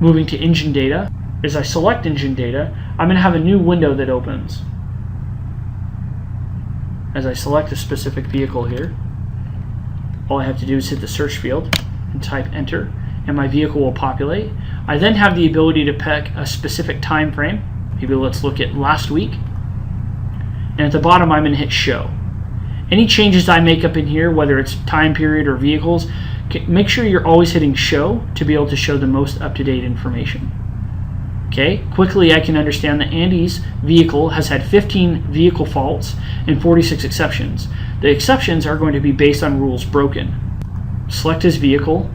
Moving to engine data, as I select engine data, I'm going to have a new window that opens. As I select a specific vehicle here, all I have to do is hit the search field and type enter, and my vehicle will populate. I then have the ability to pick a specific time frame. Maybe let's look at last week. And at the bottom, I'm going to hit show. Any changes I make up in here, whether it's time period or vehicles, make sure you're always hitting show to be able to show the most up-to-date information. Okay, quickly I can understand that Andy's vehicle has had 15 vehicle faults and 46 exceptions. The exceptions are going to be based on rules broken. Select his vehicle.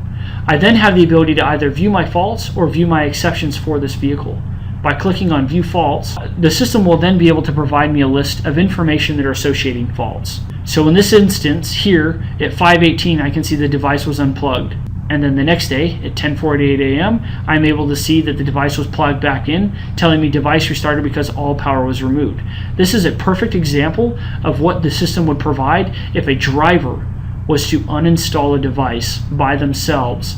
I then have the ability to either view my faults or view my exceptions for this vehicle. By clicking on View Faults, the system will then be able to provide me a list of information that are associating faults. So in this instance here, at 5:18, I can see the device was unplugged. And then the next day, at 10:48 a.m., I'm able to see that the device was plugged back in, telling me device restarted because all power was removed. This is a perfect example of what the system would provide if a driver was to uninstall a device by themselves.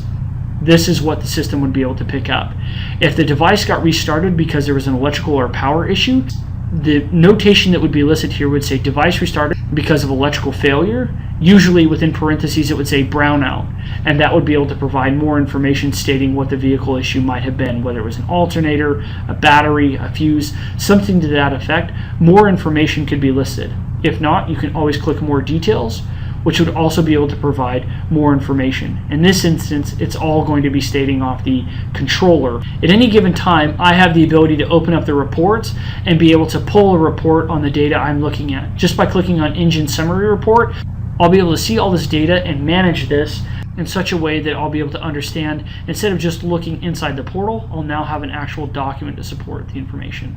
This is what the system would be able to pick up. If the device got restarted because there was an electrical or power issue, the notation that would be listed here would say device restarted because of electrical failure. Usually within parentheses it would say brownout, and that would be able to provide more information stating what the vehicle issue might have been, whether it was an alternator, a battery, a fuse, something to that effect. More information could be listed. If not, you can always click more details, which would also be able to provide more information. In this instance, it's all going to be stating off the controller. At any given time, I have the ability to open up the reports and be able to pull a report on the data I'm looking at. Just by clicking on Engine Summary Report, I'll be able to see all this data and manage this in such a way that I'll be able to understand, instead of just looking inside the portal, I'll now have an actual document to support the information.